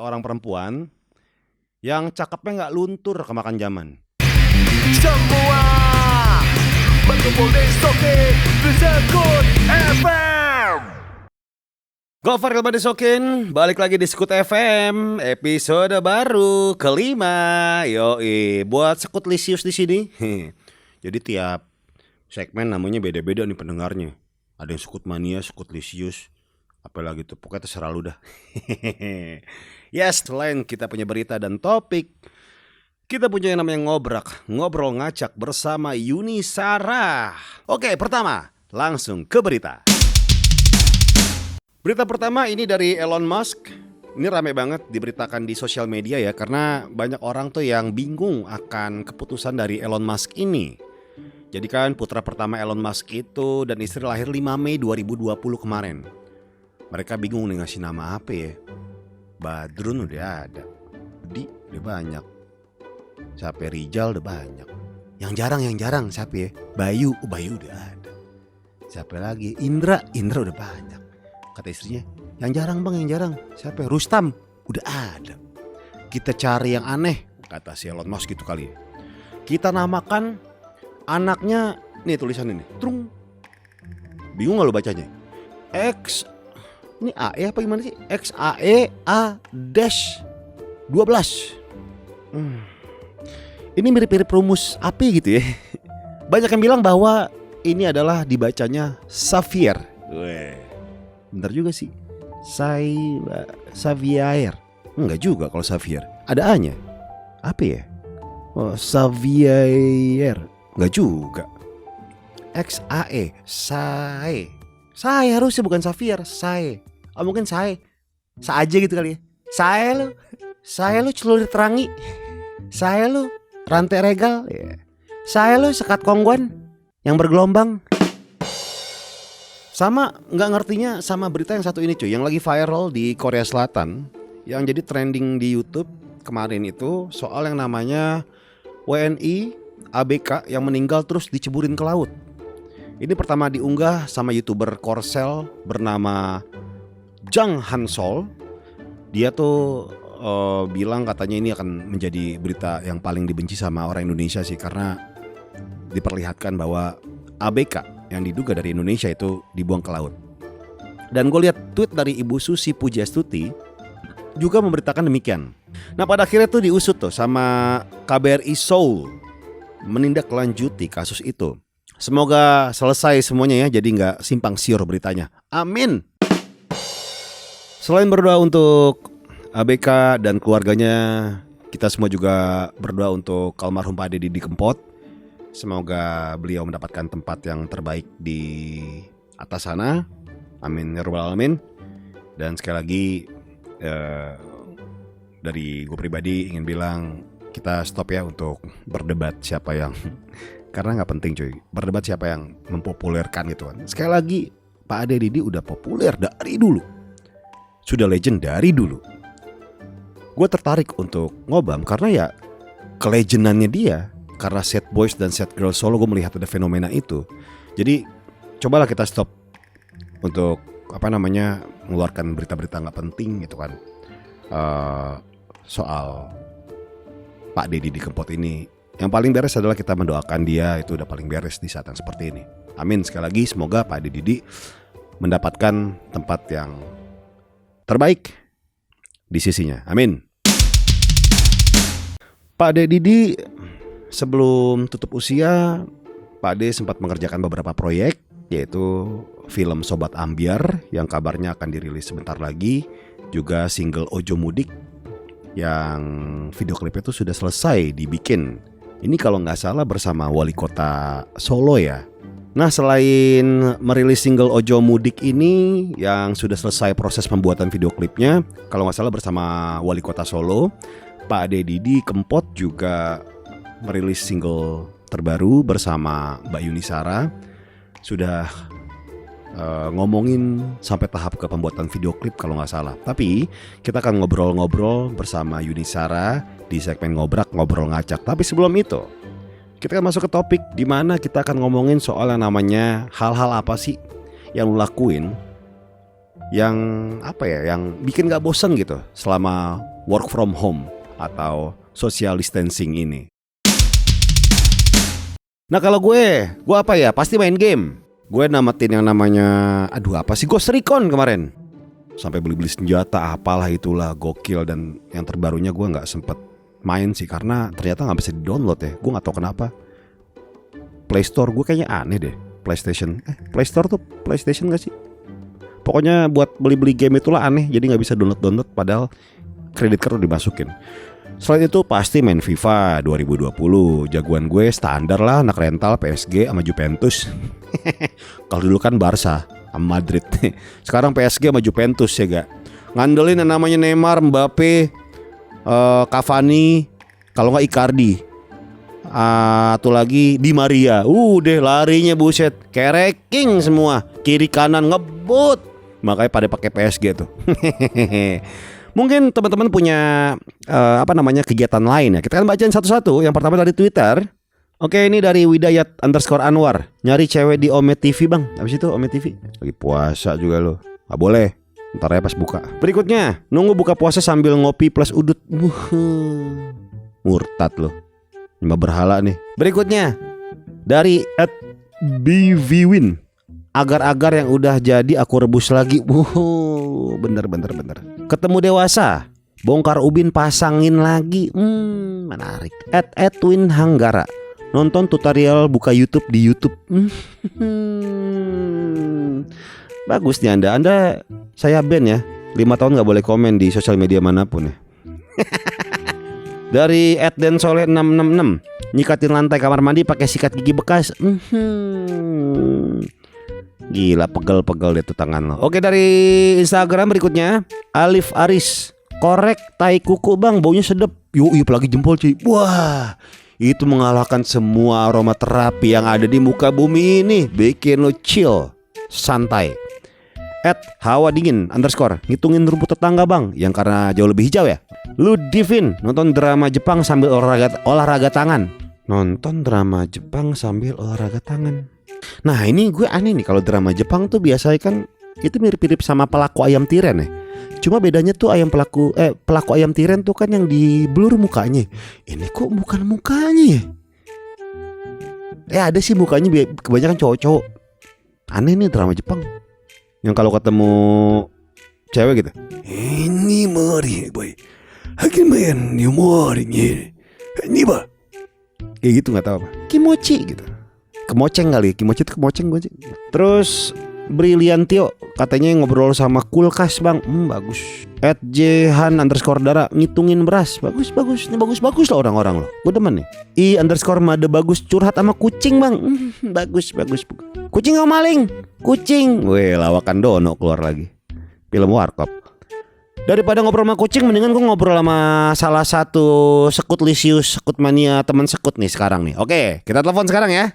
seorang perempuan yang cakepnya nggak luntur kemakan zaman. Semua berkumpul di Sokin Sekut FM. Gofar Hilman Sokin, balik lagi di Sekut FM, episode baru kelima. Yoi, buat Sekut Lisius di sini. Jadi tiap segmen namanya beda-beda nih pendengarnya. Ada yang Sekut Mania, Sekut Lisius, apalagi tuh, pokoknya terserah lu dah. Yes, selain kita punya berita dan topik, kita punya yang namanya ngobrol ngacak bersama Yuni Sarah. Oke, pertama, langsung ke berita. Berita pertama ini dari Elon Musk. Ini rame banget diberitakan di sosial media ya, karena banyak orang tuh yang bingung akan keputusan dari Elon Musk ini. Jadi kan putra pertama Elon Musk itu dan istri lahir 5 Mei 2020 kemarin. Mereka bingung nih ngasih nama apa ya. Badrun udah ada, Budi udah banyak, siapa Rijal udah banyak. Yang jarang siapa ya? Bayu udah ada. Siapa lagi? Indra udah banyak. Kata istrinya, yang jarang siapa ya? Rustam udah ada. Kita cari yang aneh, kata si Elon Musk gitu kali. Kita namakan anaknya, nih tulisan ini, trung. Bingung gak lo bacanya? Ini AE apa gimana sih? XAE A-12. Ini mirip-mirip rumus api gitu ya. Banyak yang bilang bahwa ini adalah dibacanya Xavier. Bentar juga sih. Xavier. Enggak juga kalau Xavier. Ada A-nya. Apa ya? Oh, Xavier. Enggak juga. XAE. Saya harusnya bukan Xavier. Mungkin saya aja gitu kali ya. Saya lu celurit terangi. Saya lu rantai regal ya. Saya lu sekat kongguan yang bergelombang. Sama gak ngertinya sama berita yang satu ini cuy, yang lagi viral di Korea Selatan, yang jadi trending di YouTube kemarin itu soal yang namanya WNI ABK yang meninggal terus diceburin ke laut. Ini pertama diunggah sama YouTuber Korsel bernama Jang Hansol. Dia tuh bilang katanya ini akan menjadi berita yang paling dibenci sama orang Indonesia sih, karena diperlihatkan bahwa ABK yang diduga dari Indonesia itu dibuang ke laut. Dan gue lihat tweet dari Ibu Susi Pujastuti juga memberitakan demikian. Nah pada akhirnya tuh diusut tuh sama KBRI Seoul menindaklanjuti kasus itu. Semoga selesai semuanya ya, jadi gak simpang siur beritanya. Amin. Selain berdoa untuk ABK dan keluarganya, kita semua juga berdoa untuk almarhum Pak Ade Didi Kempot. Semoga beliau mendapatkan tempat yang terbaik di atas sana. Amin ya rabbal alamin. Dan sekali lagi dari gue pribadi ingin bilang, kita stop ya untuk berdebat siapa yang karena gak penting cuy, berdebat siapa yang mempopulerkan gitu kan. Sekali lagi Pak Ade Didi udah populer dari dulu, sudah legend dari dulu. Gue tertarik untuk ngobam karena ya kelegendannya dia. Karena set boys dan set girls solo, gue melihat ada fenomena itu. Jadi cobalah kita stop untuk mengeluarkan berita-berita gak penting gitu kan, soal Pak Ade Didi Kempot ini. Yang paling beres adalah kita mendoakan dia, itu udah paling beres di saat yang seperti ini. Amin. Sekali lagi semoga Pak Ade Didi mendapatkan tempat yang terbaik di sisinya. Amin. Pak Ade Didi sebelum tutup usia, Pak Ade sempat mengerjakan beberapa proyek, yaitu film Sobat Ambyar yang kabarnya akan dirilis sebentar lagi, juga single Ojo Mudik yang video klipnya itu sudah selesai dibikin. Ini kalau nggak salah bersama wali kota Solo ya. Nah selain merilis single Ojo Mudik ini yang sudah selesai proses pembuatan video klipnya, kalau nggak salah bersama wali kota Solo, Pak Ade Didi Kempot juga merilis single terbaru bersama Mbak Yuni Sarah. Sudah ngomongin sampai tahap ke pembuatan video klip kalau nggak salah. Tapi kita akan ngobrol-ngobrol bersama Yuni Sarah di segmen ngobrol ngacak. Tapi sebelum itu kita akan masuk ke topik di mana kita akan ngomongin soal yang namanya hal-hal apa sih yang lu lakuin yang apa ya, yang bikin gak bosen gitu selama work from home atau social distancing ini. Nah kalau gue apa ya? Pasti main game. Gue namatin yang namanya, apa sih, Ghost Recon kemarin. Sampai beli-beli senjata, apalah itulah, gokil. Dan yang terbarunya gue nggak sempet main sih karena ternyata nggak bisa di-download ya. Gue nggak tahu kenapa. Play Store gue kayaknya aneh deh. Play Store tuh PlayStation gak sih? Pokoknya buat beli-beli game itulah aneh. Jadi gak bisa download padahal kredit card udah dimasukin. Selain itu pasti main FIFA 2020. Jagoan gue standar lah, anak rental PSG sama Juventus. Kalau dulu kan Barca sama Madrid. Sekarang PSG sama Juventus ya gak. Ngandelin yang namanya Neymar, Mbappe, Cavani, kalau gak Icardi. Atau lagi Di Maria. Deh larinya buset, kereking semua, kiri kanan ngebut. Makanya pada pakai PSG tuh. Mungkin teman-teman punya kegiatan lain ya. Kita kan bacain satu-satu. Yang pertama dari Twitter. Oke, ini dari Widayat_Anwar. Nyari cewek di Omet TV bang. Habis itu Omet TV lagi puasa juga lo. Gak boleh, ntar ya pas buka. Berikutnya, nunggu buka puasa sambil ngopi plus udut. Murtad lo, nyembah berhala nih. Berikutnya dari @bvwin. Agar-agar yang udah jadi aku rebus lagi. Bener. Ketemu dewasa, bongkar ubin pasangin lagi. Menarik. @edwin hanggara. Nonton tutorial buka YouTube di YouTube. Bagus nih Anda saya ban ya. 5 tahun gak boleh komen di sosial media manapun ya. Dari @densoleh666. Nyikatin lantai kamar mandi pakai sikat gigi bekas. Gila, pegel-pegel deh tuh tangan lo. Oke, dari Instagram berikutnya Alif Aris. Korek tai kuku bang, baunya sedep. Yuk apalagi jempol cuy. Wah, itu mengalahkan semua aromaterapi yang ada di muka bumi ini. Bikin lo chill, santai. @hawadingin_, ngitungin rumput tetangga bang, yang karena jauh lebih hijau ya. Lu Divin, nonton drama Jepang sambil olahraga tangan. Nonton drama Jepang sambil olahraga tangan. Nah ini gue aneh nih, kalau drama Jepang tuh biasanya kan itu mirip-mirip sama pelaku ayam tiren ya. Cuma bedanya tuh pelaku ayam tiren tuh kan yang di blur mukanya. Ini kok bukan mukanya ya? Ada sih mukanya, kebanyakan cowok-cowok. Aneh nih drama Jepang. Yang kalau ketemu cewek gitu, ini mori boy, hakimayan ni mori ini ba, kayak gitu, nggak tahu apa, kimochi gitu. Kemoceng kali, kimochi itu kemoceng gue sih. Terus Briliantio katanya ngobrol sama kulkas bang. Bagus. @jehan_dara ngitungin beras. Bagus. Ini bagus lah orang-orang loh. Gue demen nih. I_made bagus curhat sama kucing bang. Bagus. Kucing sama maling. Kucing. Weh, lawakan Dono keluar lagi. Film warkop. Daripada ngobrol sama kucing, mendingan gue ngobrol sama salah satu sekut lisius, sekut mania, teman sekut nih sekarang nih. Oke, kita telepon sekarang ya.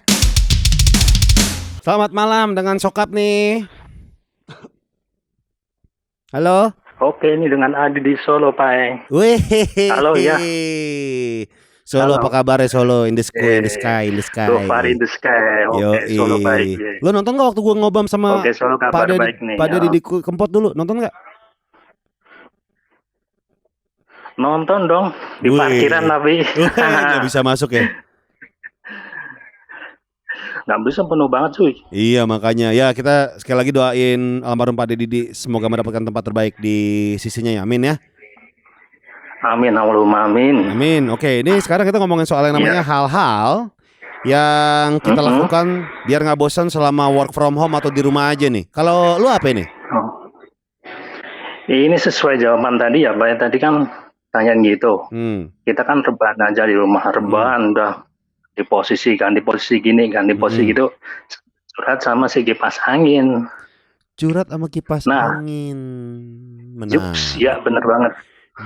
Selamat malam dengan Sokap nih. Halo. Oke, ini dengan Adi di Solo, Pak. Wih. Halo ya. Solo, halo. apa kabar ya Solo? In the sky. So far in the sky. Oke, Solo baik. Lo nonton gak waktu gue ngobam sama Oke, Solo kabar baik nih. Pak Deddy Kempot dulu, nonton gak? Nonton dong di parkiran tapi nggak bisa masuk ya. nggak bisa, penuh banget cuy. Iya makanya ya, kita sekali lagi doain almarhum Pak Deddy semoga mendapatkan tempat terbaik di sisinya ya, amin ya. Amin, Allahumma amin. Amin. Oke, ini sekarang kita ngomongin soal yang namanya hal-hal yang kita lakukan biar nggak bosan selama work from home atau di rumah aja nih. Kalau lu apa ini? Ini sesuai jawaban tadi ya, Pak. Tadi kan tanyain gitu. Kita kan rebahan aja di rumah, rebahan udah di posisi gini kan, di posisi gitu. Curhat sama si kipas angin. Curhat sama kipas angin. Yups, ya bener banget.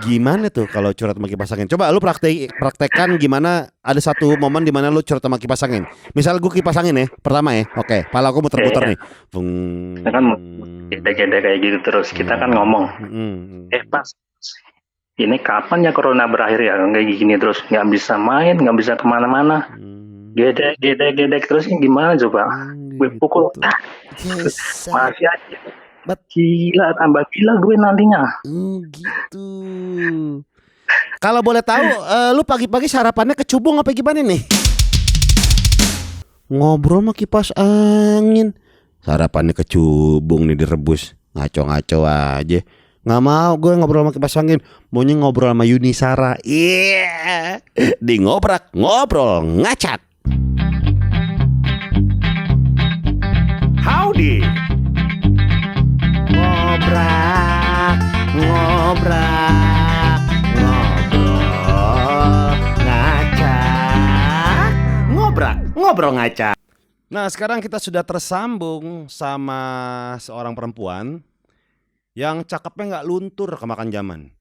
Gimana tuh kalau curhat sama kipas angin? Coba lu praktekkan gimana. Ada satu momen di mana lu curhat sama kipas angin. Misal gue kipas angin ya, pertama ya. Oke, pala aku muter-muter nih. Kita kan gede-gede kayak gitu terus. Kita kan ngomong, Pas, ini kapan ya corona berakhir ya? Kayak gini terus, nggak bisa main, nggak bisa kemana-mana. Gedek terus gimana coba? Gue pukul. Masih aja. Gila, tambah gila gue nantinya. Gitu. Kalau boleh tahu, lu pagi-pagi sarapannya kecubung apa gimana nih? Ngobrol sama kipas angin, sarapannya kecubung nih direbus, ngaco-ngaco aja. Nggak mau gue ngobrol sama kipas angin, maunya ngobrol sama Yuni Sara. Iya, di ngobrol ngacak. Howdy. Ngobrol ngacak. Ngobrol ngacak. Nah, sekarang kita sudah tersambung sama seorang perempuan yang cakepnya nggak luntur kemakan zaman.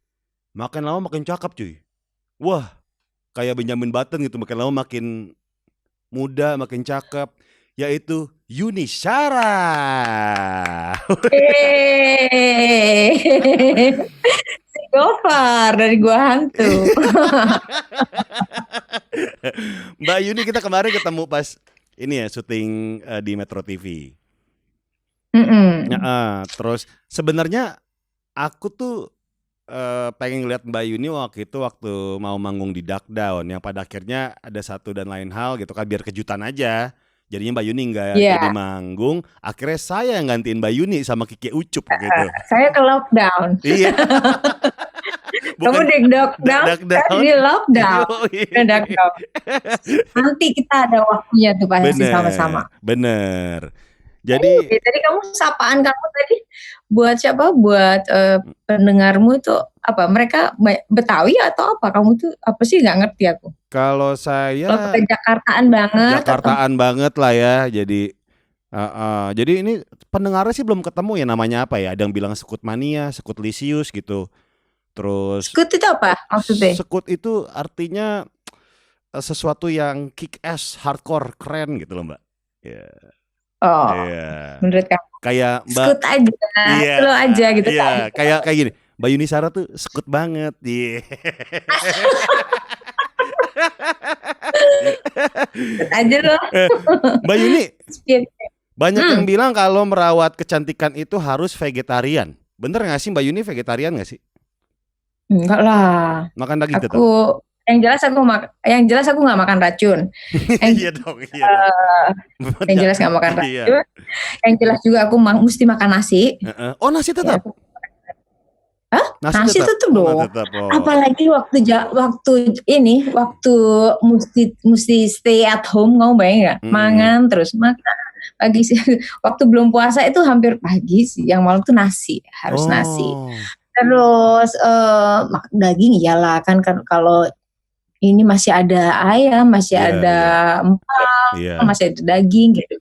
Makin lama makin cakep cuy. Wah, kayak Benjamin Button gitu, makin lama makin muda, makin cakep. Yaitu Yuni Sara. Si Gofar dari Gua Hantu. Mbak Yuni, kita kemarin ketemu pas ini ya syuting di Metro TV. Terus sebenarnya aku tuh pengen ngeliat Mbak Yuni waktu mau manggung di Duck Down, yang pada akhirnya ada satu dan lain hal gitu kan, biar kejutan aja. Jadinya Mbak Yuni nggak jadi manggung. Akhirnya saya yang gantiin Mbak Yuni sama Kiki Ucup gitu. Saya ke lockdown. Iya. Kamu di lockdown, saya di lockdown. Nanti kita ada waktunya tuh pasti sama-sama. Bener. Jadi tadi kamu sapaan kamu tadi buat siapa? Buat pendengarmu itu apa? Mereka Betawi atau apa? Kamu tuh apa sih, nggak ngerti aku. Kalau saya Jakartaan banget. Jakartaan banget lah ya. Jadi ini pendengarnya sih belum ketemu ya, namanya apa ya? Ada yang bilang Sekut Mania, Sekut Lisius gitu. Terus Sekut itu apa maksudnya? Sekut itu artinya sesuatu yang kick ass, hardcore, keren gitu loh Mbak. Ya. Oh, menurut kamu? Kayak Mbak sekut aja, slow aja gitu kan? Kayak gini, Mbak Yuni Sara tuh sekut banget. Sekut aja loh. Mbak Yuni, banyak yang bilang kalau merawat kecantikan itu harus vegetarian. Bener nggak sih Mbak Yuni vegetarian nggak sih? Enggak lah. Makan daging tetap. Yang jelas aku nggak makan racun. Iya dong. Yang jelas nggak makan racun. Yang jelas juga aku mesti makan nasi. Oh, nasi tetap? Hah? Nasi tetap dong. Apalagi waktu mesti stay at home, kamu bayang nggak? Mangan terus makan. Pagi sih waktu belum puasa itu hampir pagi sih. Yang malam tuh nasi, harus nasi. Terus daging iyalah kan belum ini masih ada ayam, masih ada empal, masih ada daging gitu.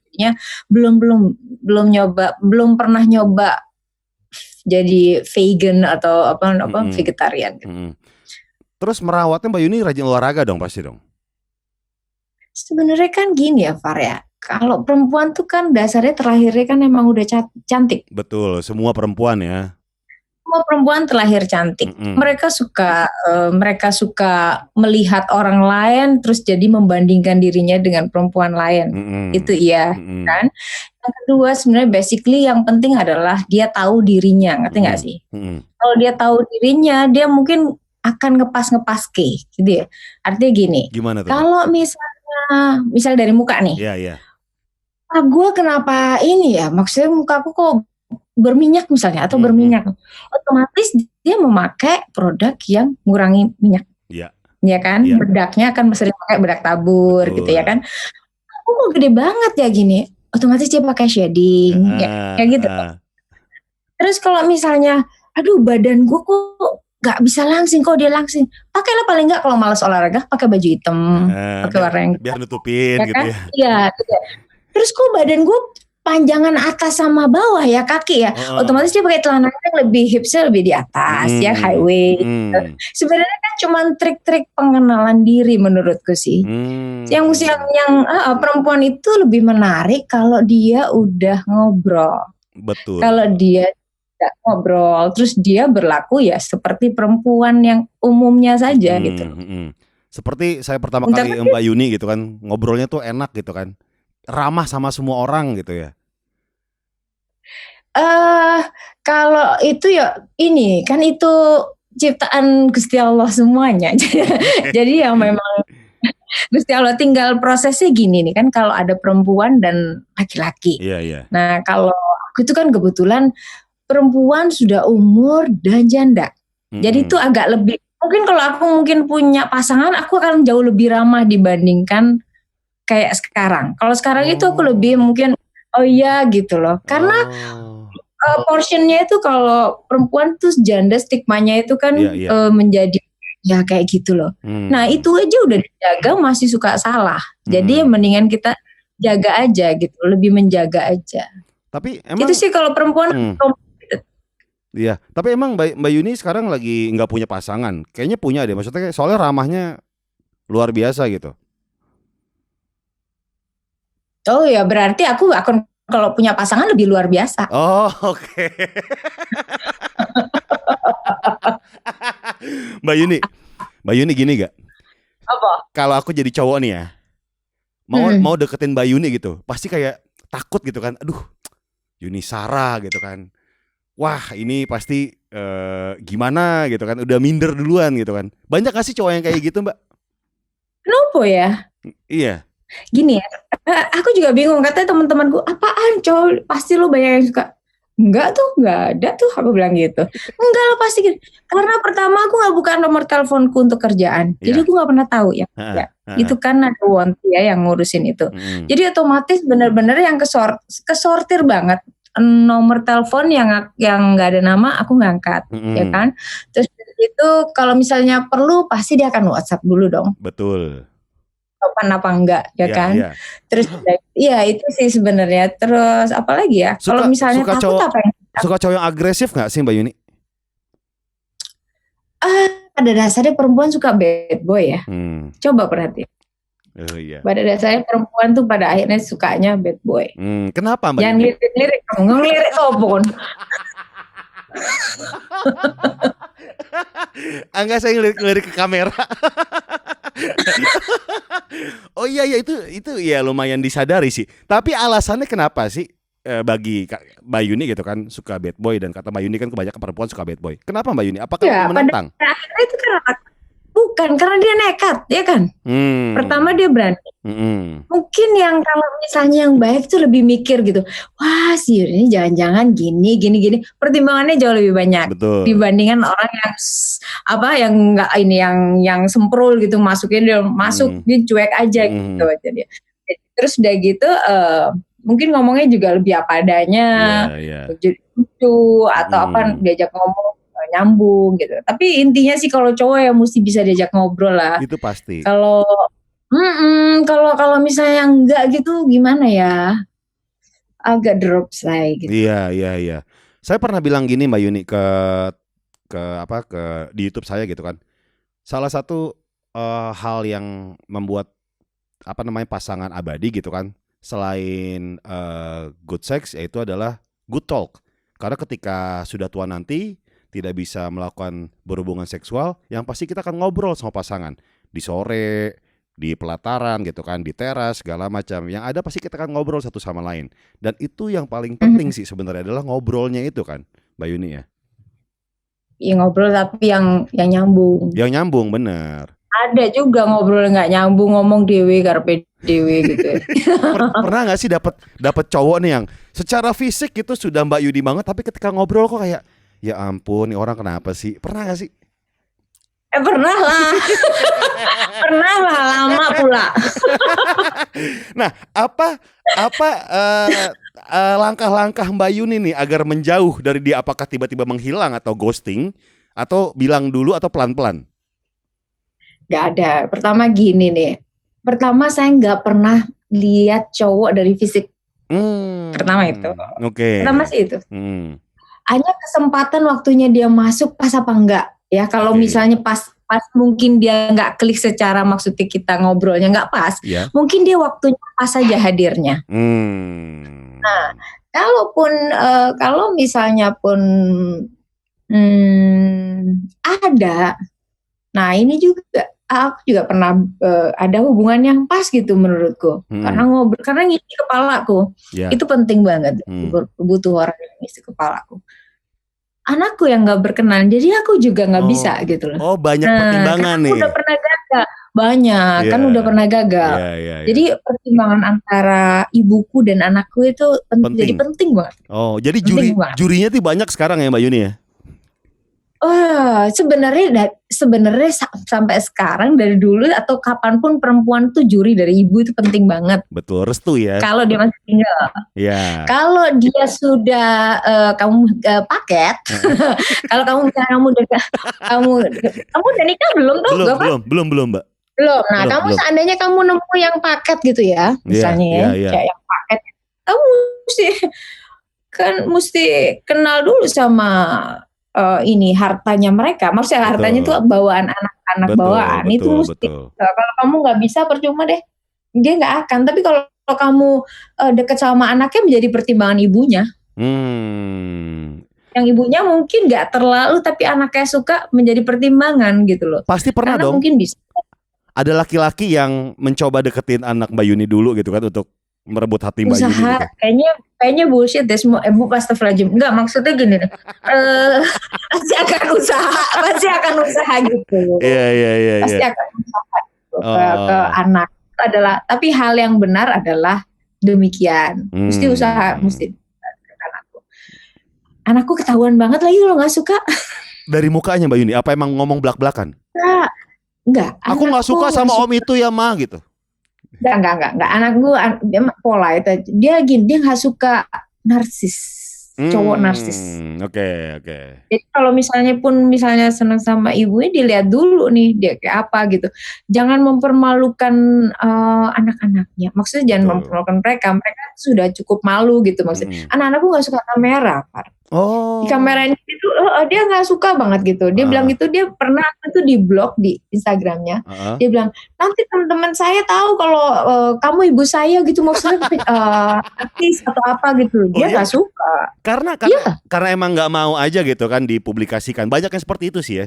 Belum pernah nyoba jadi vegan atau vegetarian gitu. Terus merawatnya Mbak Yuni rajin olahraga dong pasti dong. Sebenarnya kan gini ya Far ya. Kalau perempuan tuh kan dasarnya terlahirnya kan emang udah cantik. Betul, semua perempuan ya. Semua perempuan terlahir cantik. Mereka suka melihat orang lain terus jadi membandingkan dirinya dengan perempuan lain. Itu iya, kan? Yang kedua sebenarnya basically yang penting adalah dia tahu dirinya, ngerti nggak sih? Kalau dia tahu dirinya, dia mungkin akan ngepas gitu ya. Artinya gini. Gimana tuh? Kalau misal dari muka nih. Iya. Gue kenapa ini ya? Maksudnya mukaku kok berminyak misalnya atau berminyak, otomatis dia memakai produk yang mengurangi minyak, ya kan? Bedaknya akan sering pakai bedak tabur. Betul. Gitu ya kan? Aku kok gede banget ya gini, otomatis dia pakai shading, kayak gitu. Terus kalau misalnya, aduh badan gue kok nggak bisa langsing, kok dia langsing, pakailah paling nggak kalau malas olahraga pakai baju hitam, pakai warna yang biar nutupin ya gitu kan? Iya. Gitu. Terus kok badan gue panjangan atas sama bawah ya, kaki ya, otomatis dia pakai celana yang lebih hipsnya lebih di atas ya, high waist. Sebenarnya kan cuma trik-trik pengenalan diri menurutku sih. Yang perempuan itu lebih menarik kalau dia udah ngobrol. Betul. Kalau dia tidak ngobrol, terus dia berlaku ya seperti perempuan yang umumnya saja gitu. Seperti saya pertama kali Mbak Yuni gitu kan, ngobrolnya tuh enak gitu kan. Ramah sama semua orang gitu ya. Kalau itu ya ini kan itu ciptaan Gusti Allah semuanya. Jadi yang memang Gusti Allah, tinggal prosesnya gini nih kan, kalau ada perempuan dan laki-laki. Iya. Nah kalau aku itu kan kebetulan perempuan sudah umur dan janda. Jadi itu agak lebih, mungkin kalau aku mungkin punya pasangan, aku akan jauh lebih ramah dibandingkan kayak sekarang. Kalau sekarang itu aku lebih mungkin oh iya gitu loh. Karena portionnya itu kalau perempuan tuh janda, stigmanya itu kan menjadi ya kayak gitu loh. Nah itu aja udah dijaga masih suka salah. Jadi mendingan kita jaga aja gitu, lebih menjaga aja. Tapi emang itu sih kalau perempuan. Iya, tapi emang Mbak Yuni sekarang lagi nggak punya pasangan. Kayaknya punya deh, maksudnya soalnya ramahnya luar biasa gitu. Oh ya, berarti aku akan kalau punya pasangan lebih luar biasa. Oh, oke. Mbak Yuni gini gak? Apa? Kalau aku jadi cowok nih ya, mau deketin Mbak Yuni gitu, pasti kayak takut gitu kan. Aduh, Yuni Sarah gitu kan. Wah, ini pasti gimana gitu kan. Udah minder duluan gitu kan. Banyak gak sih cowok yang kayak gitu, Mbak? Kenapa ya? Iya. Gini ya, aku juga bingung, katanya teman-temanku, apaan cowok, pasti lo banyak yang suka. Enggak tuh, enggak ada tuh, aku bilang gitu. Enggak lah pasti gitu. Karena pertama aku gak buka nomor teleponku untuk kerjaan, jadi aku gak pernah tahu ya. Itu kan ada Wonti ya yang ngurusin itu. Jadi otomatis benar-benar yang kesortir banget. Nomor telepon yang nggak ada nama aku ngangkat, ya kan. Terus itu kalau misalnya perlu pasti dia akan WhatsApp dulu dong. Betul. Sopan apa enggak, ya kan. Terus ya itu sih sebenarnya. Terus apalagi ya? Kalau misalnya takut apa yang suka cowok yang agresif nggak sih Mbak Yuni? Pada dasarnya perempuan suka bad boy ya. Coba perhatiin. Oh, iya. Pada dasarnya perempuan tuh pada akhirnya sukanya bad boy. Kenapa Mbak? Jangan lirik-lirik, ngelirik topon. Enggak, saya ngelirik ke kamera. Oh iya itu ya lumayan disadari sih. Tapi alasannya kenapa sih bagi Mbak Yuni gitu kan suka bad boy, dan kata Mbak Yuni kan kebanyakan perempuan suka bad boy. Kenapa Mbak Yuni? Apakah ya, menentang? Akhirnya itu bukan karena dia nekat, ya kan? Pertama dia berani. Mungkin yang kalau misalnya yang baik tuh lebih mikir gitu. Wah, sih ini jangan-jangan gini. Pertimbangannya jauh lebih banyak. Betul. Dibandingkan orang yang enggak ini yang semprul gitu, masukin dia masuk dia cuek aja gitu aja dia. Terus udah gitu mungkin ngomongnya juga lebih apa adanya. Jadi lucu atau apa, diajak ngomong nyambung gitu. Tapi intinya sih kalau cowok ya mesti bisa diajak ngobrol lah. Itu pasti. Kalau misalnya enggak gitu gimana ya? Agak drop say gitu. Iya. Saya pernah bilang gini Mbak Yuni ke di YouTube saya gitu kan. Salah satu hal yang membuat pasangan abadi gitu kan, selain good sex, yaitu adalah good talk. Karena ketika sudah tua nanti tidak bisa melakukan berhubungan seksual, yang pasti kita akan ngobrol sama pasangan di sore, di pelataran gitu kan, di teras segala macam. Yang ada pasti kita akan ngobrol satu sama lain. Dan itu yang paling penting sih sebenarnya adalah ngobrolnya itu kan, Mbak Yuni ya. Iya, ngobrol tapi yang nyambung. Yang nyambung, bener. Ada juga ngobrol nggak nyambung, ngomong dewe karpe dewe gitu. Pernah nggak sih dapat cowok nih yang secara fisik itu sudah Mbak Yuni banget, tapi ketika ngobrol kok kayak ya ampun, nih orang kenapa sih? Pernah gak sih? Pernah lah. Pernah lah, lama pula. Nah, apa langkah-langkah Mbak Yuni nih agar menjauh dari dia? Apakah tiba-tiba menghilang atau ghosting, atau bilang dulu atau pelan-pelan? Gak ada. Pertama gini nih. Pertama saya gak pernah lihat cowok dari fisik. Pertama itu. Oke. Pertama sih itu. Hanya kesempatan waktunya dia masuk pas apa enggak ya. Kalau misalnya pas mungkin dia nggak klik secara maksudnya kita ngobrolnya nggak pas, mungkin dia waktunya pas saja hadirnya. Nah, kalau misalnya pun ada, nah ini juga aku juga pernah ada hubungan yang pas gitu menurutku, karena ngisi kepalaku. Itu penting banget, butuh orang yang ngisi kepalaku. anakku yang nggak berkenan, jadi aku juga nggak bisa gitu loh. Oh, banyak pertimbangan nih. Udah pernah gagal, banyak kan udah pernah gagal. Jadi pertimbangan antara ibuku dan anakku itu jadi penting banget. Oh, jadi jurinya tuh banyak sekarang ya Mbak Yuni ya? Sebenarnya sampai sekarang dari dulu atau kapanpun perempuan tuh juri dari ibu itu penting banget. Betul, restu ya. Kalau dia masih tinggal. Iya. Kalau dia sudah kamu paket, kalau kamu udah nikah belum tuh? Belum Mbak. Belum. Nah, kamu seandainya kamu nemu yang paket gitu ya, misalnya kayak yang paket, kamu mesti kenal dulu sama hartanya mereka. Maksudnya hartanya itu bawaan anak-anak bawaan. Itu mesti. Kalau kamu nggak bisa, percuma deh. Dia nggak akan. Tapi kalau kamu deket sama anaknya, menjadi pertimbangan ibunya. Yang ibunya mungkin nggak terlalu, tapi anaknya suka, menjadi pertimbangan gitu loh. Pasti pernah karena dong. Mungkin bisa. Ada laki-laki yang mencoba deketin anak Mbak Yuni dulu gitu kan, untuk merebut hati Mbak Yuni gitu. Kayaknya bullshit deh semua. Astagfirullahaladzim. Enggak, maksudnya gini nih. Pasti akan usaha gitu. Iya. Pasti akan usaha gitu, ke anak. Tapi hal yang benar adalah demikian. Mesti usaha, mesti anakku ketahuan banget lagi kalau nggak suka. Dari mukanya Mbak Yuni, apa emang ngomong belak-belakan? Enggak. Aku nggak suka sama om itu ya Ma gitu. Enggak. Anak gue dia pola itu. Dia nggak suka narsis, cowok narsis. Oke. Jadi kalau misalnya senang sama ibunya, dilihat dulu nih dia kayak apa gitu. Jangan mempermalukan anak-anaknya. Maksudnya jangan mempermalukan mereka. Mereka sudah cukup malu gitu maksudnya. Anak-anakku nggak suka kamera, Pak. Di kameranya itu dia nggak suka banget gitu. Dia bilang gitu, dia pernah itu di blog di Instagramnya. Dia bilang, nanti teman-teman saya tahu kalau kamu ibu saya gitu, maksudnya artis atau apa gitu. Dia nggak suka. Karena emang nggak mau aja gitu kan dipublikasikan. Banyak yang seperti itu sih ya.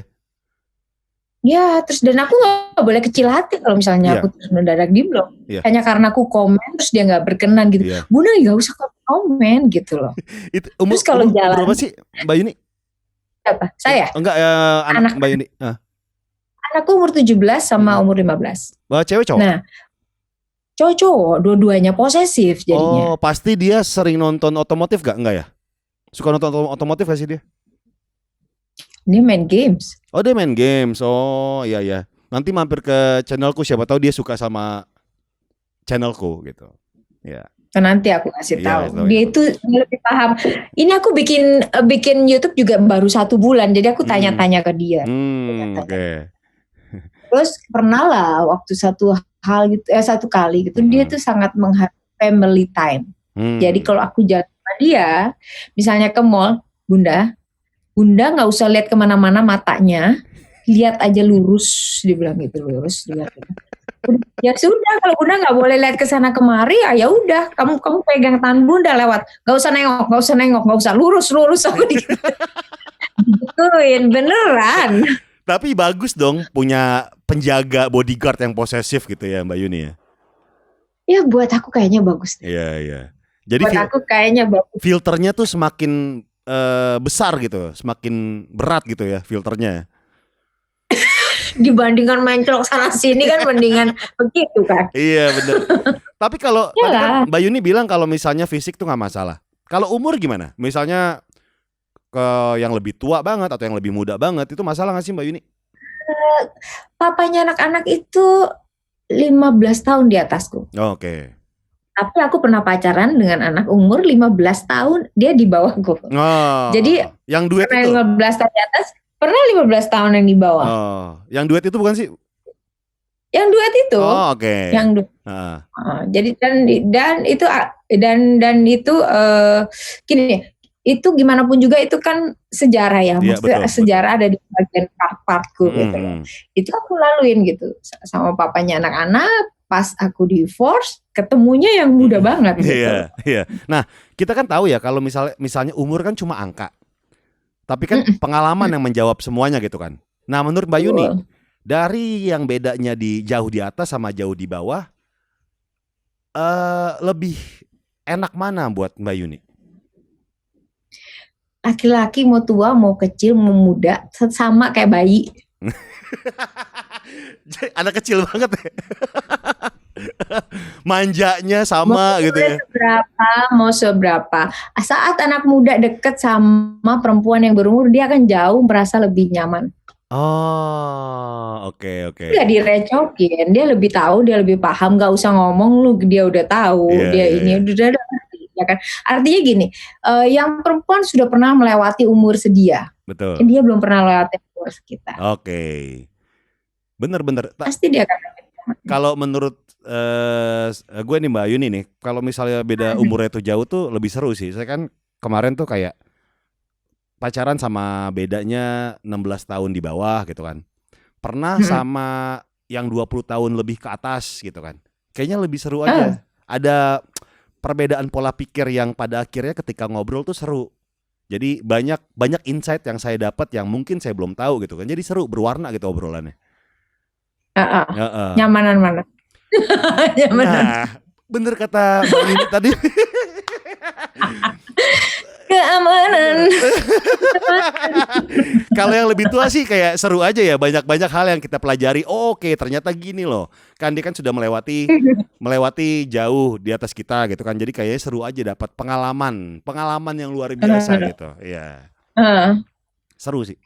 Ya, terus dan aku nggak boleh kecil hati kalau misalnya aku terus mendadak di blog. Hanya karena aku komen terus dia nggak berkenan gitu. Bunda nggak usah komen gitu loh. Terus kalau jalan berapa sih Mbak Yuni? Apa? Saya? Enggak, anak Mbak Yuni. Anakku umur 17 sama umur 15. Cewek cowok? Nah, cowok, dua-duanya posesif jadinya. Oh, pasti dia sering nonton otomotif gak? Enggak ya? Suka nonton otomotif gak sih dia? Dia main games. Oh, dia main games. Oh, iya. Nanti mampir ke channelku, siapa tahu dia suka sama channelku gitu. Ya. Nanti aku kasih tahu. Dia itu lebih paham. Ini aku bikin YouTube juga baru 1 bulan, jadi aku tanya-tanya ke dia. Oke. Terus pernah lah waktu satu kali gitu, dia tuh sangat menghargai family time. Jadi kalau aku jalan sama dia, misalnya ke mall, Bunda nggak usah lihat kemana-mana matanya, lihat aja lurus, dia bilang gitu, lurus lihat. Ya sudah, kalau Bunda nggak boleh lihat ke sana kemari, ya udah, kamu pegang tangan Bunda lewat, nggak usah nengok, nggak usah lurus aku gituin, beneran. Tapi bagus dong punya penjaga bodyguard yang posesif gitu ya Mbak Yuni ya. Ya buat aku kayaknya bagus. Iya. Jadi buat aku kayaknya bagus. Filternya tuh semakin besar gitu, semakin berat gitu ya filternya. Dibandingkan main celok sana sini kan mendingan begitu kan. Iya benar. Tapi kalau tadi kan Mbak Yuni bilang kalau misalnya fisik tuh nggak masalah. Kalau umur gimana? Misalnya ke yang lebih tua banget atau yang lebih muda banget, itu masalah nggak sih Mbak Yuni? Papanya anak-anak itu 15 tahun di atasku. Oke. Tapi aku pernah pacaran dengan anak umur 15 tahun, dia di bawahku. Jadi yang duet itu 15 tahun di atas, pernah 15 tahun yang di bawah. Yang duet itu bukan sih? Yang duet itu. Oke. Yang duet. Jadi dan itu gini nih, itu gimana pun juga itu kan sejarah ya, maksudnya sejarah ada di bagian partku gitu. Itu aku laluin gitu sama papanya anak-anak. Pas aku divorce, ketemunya yang muda banget gitu. Iya. Nah, kita kan tahu ya kalau misalnya umur kan cuma angka. Tapi kan pengalaman yang menjawab semuanya gitu kan. Nah, menurut Mbak Yuni, dari yang bedanya jauh di atas sama jauh di bawah, lebih enak mana buat Mbak Yuni? laki-laki mau tua, mau kecil, mau muda, sama kayak bayi. Anak kecil banget ya. Manjanya sama gitu ya. Mau seberapa. Saat anak muda deket sama perempuan yang berumur, dia akan jauh merasa lebih nyaman. Oh, oke. Gak direcokin, dia lebih tahu, dia lebih paham, gak usah ngomong lu, dia udah tahu, udah ya kan. Artinya gini, yang perempuan sudah pernah melewati umur sedia. Betul. Dia belum pernah melewati umur kita. Oke. Bener. Pasti dia akan. Kalau menurut gue nih Mbak Yuni nih, kalau misalnya beda umurnya tuh jauh tuh lebih seru sih. Saya kan kemarin tuh kayak pacaran sama bedanya 16 tahun di bawah gitu kan. Pernah sama yang 20 tahun lebih ke atas gitu kan. Kayaknya lebih seru aja. Ada perbedaan pola pikir yang pada akhirnya ketika ngobrol tuh seru. Jadi banyak insight yang saya dapat yang mungkin saya belum tahu gitu kan. Jadi seru, berwarna gitu obrolannya. Nyamanan mana? Nah, bener kata Mbak Yuni tadi. Keamanan. Kalau yang lebih tua sih kayak seru aja ya, banyak hal yang kita pelajari. Oh, oke, ternyata gini loh. Kan dia kan sudah melewati jauh di atas kita gitu kan. Jadi kayaknya seru aja, dapat pengalaman yang luar biasa gitu. Iya. Seru sih.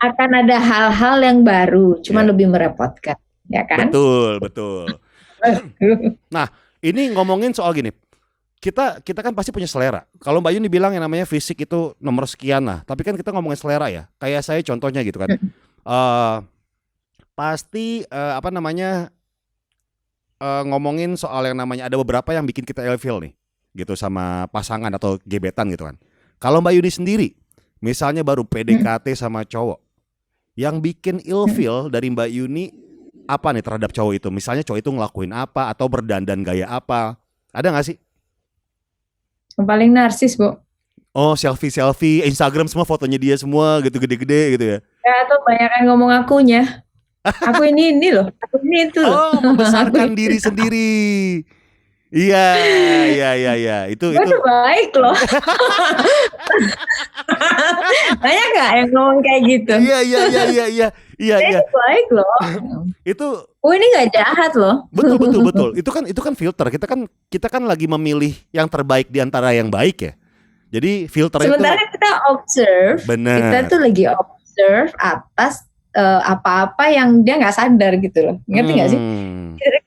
Akan ada hal-hal yang baru, cuma lebih merepotkan, ya kan? Betul. Nah, ini ngomongin soal gini. Kita kan pasti punya selera. Kalau Mbak Yuni bilang yang namanya fisik itu nomor sekian lah. Tapi kan kita ngomongin selera ya. Kayak saya contohnya gitu kan. Pasti ngomongin soal yang namanya ada beberapa yang bikin kita ilfeel nih. Gitu sama pasangan atau gebetan gitu kan. Kalau Mbak Yuni sendiri, misalnya baru PDKT sama cowok, yang bikin ilfeel dari Mbak Yuni apa nih terhadap cowok itu? Misalnya cowok itu ngelakuin apa atau berdandan gaya apa? Ada gak sih? Yang paling narsis, Bu. Oh, selfie, Instagram semua fotonya dia semua gitu, gede-gede gitu ya? Ya, atau banyakan ngomong akunya. Aku ini loh, aku ini itu loh. Oh, membesarkan diri sendiri. Iya. Itu baik loh. Banyak gak yang ngomong kayak gitu? Iya. Itu baik loh. Itu ini gak jahat loh. Betul. Itu kan filter. Kita kan lagi memilih yang terbaik di antara yang baik ya. Jadi filter sementara itu kita observe. Bener. Kita tuh lagi observe atas apa-apa yang dia nggak sadar gitu loh. Ngerti nggak sih?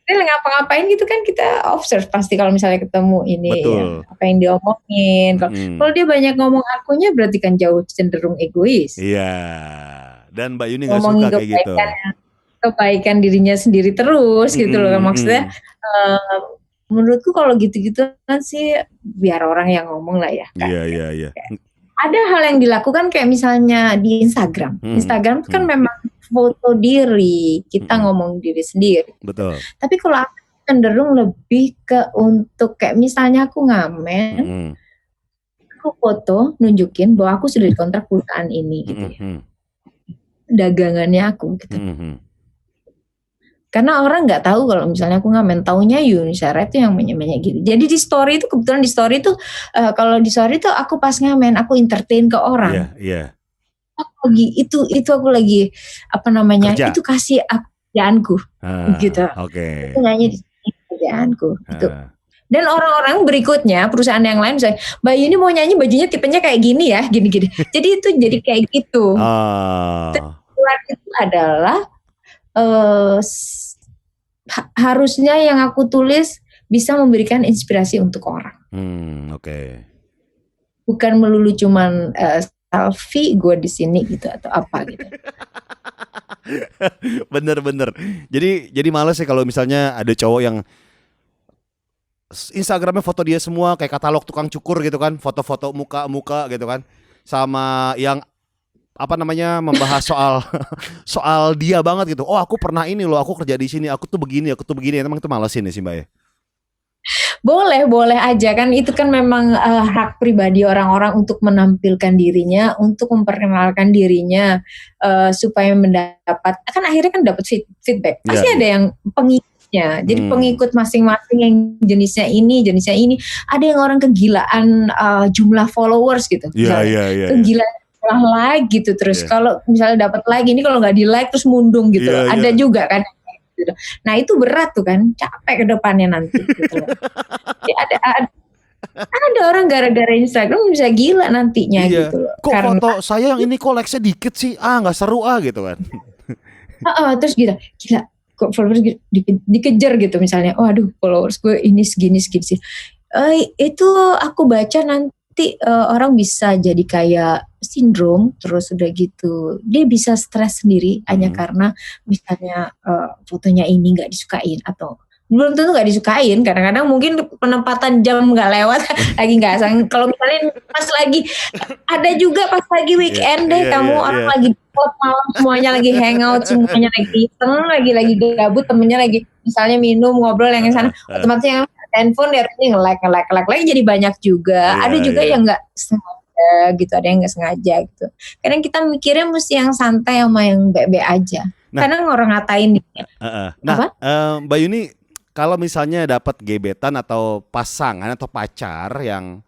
Kita ngapa-ngapain gitu kan kita observe pasti kalau misalnya ketemu ini ya, apa yang dia omongin. Kalau dia banyak ngomong akunya berarti kan jauh cenderung egois. Iya. Dan Mbak Yuni nggak suka kayak gitu. Kebaikan dirinya sendiri terus gitu loh. Maksudnya menurutku kalau gitu-gitu kan sih biar orang yang ngomong lah ya. Iya. Ada hal yang dilakukan kayak misalnya di Instagram. Instagram kan memang foto diri, kita ngomong diri sendiri. Betul. Tapi kalau aku cenderung lebih ke untuk kayak misalnya aku ngamen, aku foto nunjukin bahwa aku sudah dikontrak perusahaan ini gitu ya. Dagangannya aku gitu. Karena orang nggak tahu kalau misalnya aku ngamen, taunya Yuni Syara itu yang banyak gitu. Jadi di story itu kebetulan di story itu kalau di story itu aku pas ngamen, aku entertain ke orang. Iya. Aku lagi itu aku lagi kerja. Itu kasih kerjaanku gitu. Oke. Itu nyanyi di kerjaanku gitu. Dan orang-orang berikutnya perusahaan yang lain misalnya, Mbak Yuni mau nyanyi bajunya tipenya kayak gini ya, gini-gini. Jadi itu jadi kayak gitu. Terus itu adalah harusnya yang aku tulis bisa memberikan inspirasi untuk orang. Oke. Bukan melulu cuman selfie gue di sini gitu atau apa gitu. Bener. Jadi males sih kalau misalnya ada cowok yang Instagramnya foto dia semua kayak katalog tukang cukur gitu kan, foto-foto muka gitu kan, sama yang membahas soal dia banget gitu. Oh, aku pernah ini loh, aku kerja di sini, aku tuh begini. Emang itu malesin ya sih Mbak ya? Boleh aja kan, itu kan memang hak pribadi orang-orang untuk menampilkan dirinya, untuk memperkenalkan dirinya supaya mendapat, kan akhirnya kan dapat feedback. Pasti ada yang jenisnya. Jadi pengikut masing-masing yang jenisnya ini. Ada yang orang kegilaan jumlah followers gitu. Kegilaan like gitu terus. Kalau misalnya dapat like ini, kalau nggak di like terus mundung gitu. Ada juga kan. Gitu. Nah itu berat tuh kan, capek ke depannya nanti. Gitu. Jadi ada orang gara-gara Instagram bisa gila nantinya gitu. Kok karena foto saya yang ini koleksi dikit sih, nggak seru gitu kan. Terus gila kok followers dikejar gitu misalnya. Aduh followers gue ini segini sih. Itu aku baca nanti orang bisa jadi kayak sindrom, terus udah gitu dia bisa stres sendiri hanya karena misalnya fotonya ini nggak disukain, atau belum tentu nggak disukain, kadang-kadang mungkin penempatan jam nggak lewat, lagi nggak sang. Kalau misalnya pas lagi ada juga pas lagi weekend deh, orang lagi malam semuanya lagi hangout, semuanya lagi iseng, lagi gabut, temennya lagi misalnya minum ngobrol yang sana, otomatis yang handphone dia nge-like lagi jadi banyak juga. Ada juga yang nggak sengaja gitu, ada yang nggak sengaja gitu. Kadang kita mikirnya mesti yang santai sama yang bebe aja. Kadang orang ngatain dia. Mbak Yuni, kalau misalnya dapat gebetan atau pasangan atau pacar yang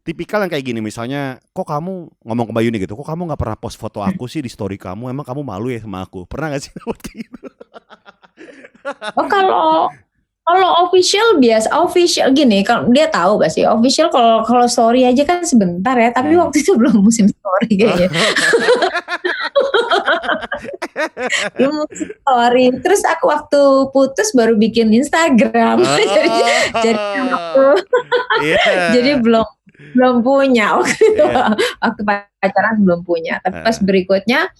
tipikal yang kayak gini, misalnya, kok kamu ngomong ke Mbak Yuni gitu, kok kamu nggak pernah post foto aku sih di story kamu, emang kamu malu ya sama aku? Pernah nggak sih dapat kayak gitu? Kalau official gini, kalau dia tahu gak sih official, kalau story aja kan sebentar ya, tapi waktu itu belum musim story kayaknya. Belum musim story. Terus aku waktu putus baru bikin Instagram, jadi belum punya waktu itu. Waktu pacaran belum punya, tapi pas berikutnya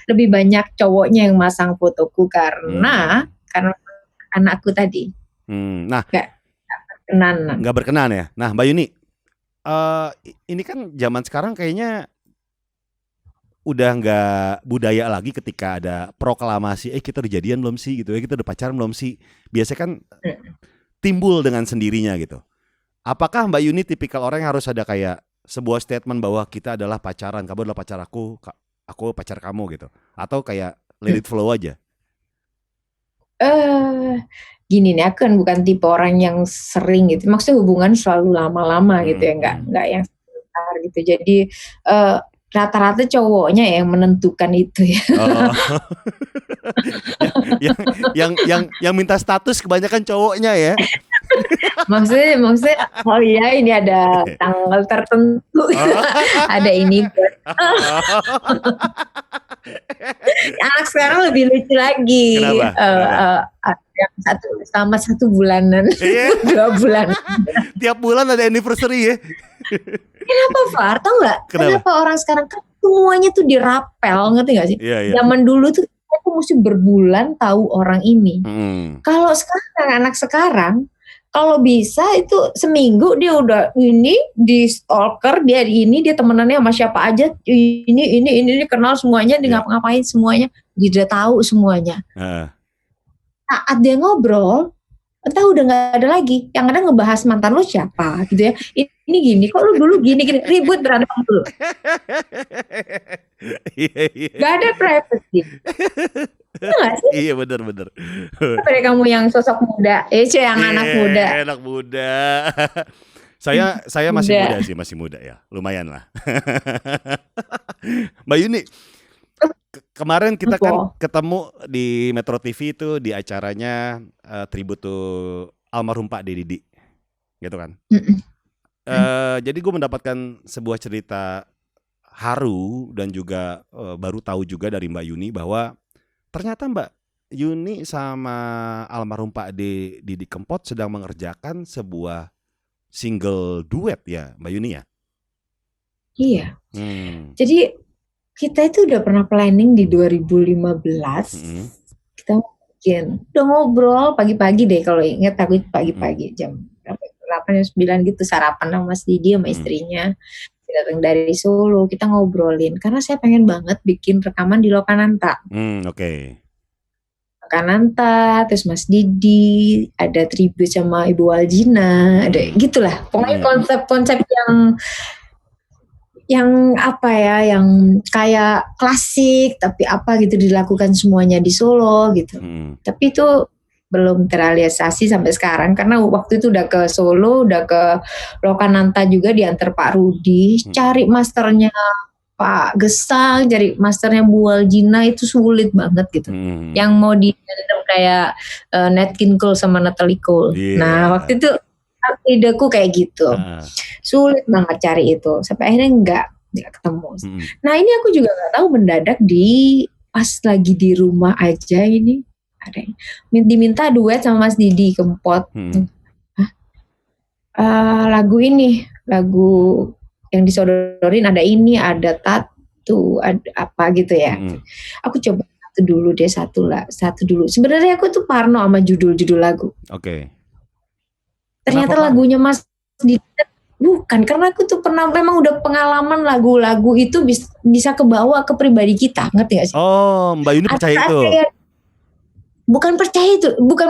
lebih banyak cowoknya yang masang fotoku karena anakku tadi. Nggak berkenan ya. Nah Mbak Yuni, ini kan zaman sekarang kayaknya udah nggak budaya lagi ketika ada proklamasi, kita udah jadian belum sih gitu ya, kita udah pacaran belum sih. Biasanya kan timbul dengan sendirinya gitu. Apakah Mbak Yuni tipikal orang yang harus ada kayak sebuah statement bahwa kita adalah pacaran, kamu adalah pacar aku pacar kamu gitu, atau kayak let it flow aja? Gini nih, aku kan bukan tipe orang yang sering gitu, maksudnya hubungan selalu lama-lama gitu ya, nggak yang sebentar gitu. Jadi rata-rata cowoknya yang menentukan itu ya. yang minta status kebanyakan cowoknya ya. maksudnya ini ada tanggal tertentu, ada ini. Anak sekarang lebih lucu lagi. Yang selama 1 bulanan, 2 bulan. Tiap bulan ada anniversary ya. Kenapa Far? Tau nggak? Kenapa orang sekarang kan semuanya tuh dirapel, ngerti nggak sih? Zaman dulu tuh aku mesti berbulan tahu orang ini. Kalau sekarang anak sekarang, kalau bisa itu seminggu dia udah ini di stalker, dia temenannya sama siapa aja, ini kenal semuanya, dia ngapa-ngapain semuanya, dia udah tahu semuanya. Saat dia ngobrol, entah udah nggak ada lagi, yang ada ngebahas mantan lo siapa gitu ya. Ini gini, kok lu dulu gini ribut berantem dulu. Gak ada privacy. Iya benar. Pada kamu yang sosok muda, yang anak muda. Anak muda. Saya masih muda ya, lumayan lah. Mbak Yuni, kemarin kita kan ketemu di Metro TV itu di acaranya tribute to almarhum Pak Didi, gitu kan? Jadi gue mendapatkan sebuah cerita haru dan juga baru tahu juga dari Mbak Yuni bahwa ternyata Mbak Yuni sama almarhum Pak Didi Kempot sedang mengerjakan sebuah single duet ya Mbak Yuni ya? Iya. Jadi kita itu udah pernah planning di 2015. Kita udah ngobrol pagi-pagi deh, kalau ingat aku pagi-pagi jam 8-9 gitu, sarapan sama Mas Didi sama istrinya. Datang dari Solo, kita ngobrolin karena saya pengen banget bikin rekaman di Lokananta. Lokananta, terus Mas Didi, ada tribute sama Ibu Waljina, ada gitulah. Pokoknya konsep-konsep yang apa ya, yang kayak klasik tapi apa gitu dilakukan semuanya di Solo gitu. Tapi itu belum terrealisasi sampai sekarang karena waktu itu udah ke Solo, udah ke Lokananta juga diantar Pak Rudi, cari masternya Pak Gesang, cari masternya Bu Waljina itu sulit banget gitu. Yang mau di kayak Nat King Cole sama Natalie Cole. Nah waktu itu ideku kayak gitu, sulit banget cari itu sampai akhirnya nggak ketemu. Nah ini aku juga nggak tahu mendadak pas lagi di rumah aja ini ada diminta duet sama Mas Didi Kempot. Lagu yang disodorin ada ini, ada Tatu, ada apa gitu ya. Aku coba satu dulu. Sebenarnya aku tuh parno sama judul-judul lagu. Oke. Ternyata lagunya Mas Didi bukan, karena aku tuh memang udah pengalaman lagu-lagu itu bisa kebawa ke pribadi kita, ngerti gak sih? Oh, Mbak Yuni percaya itu? Bukan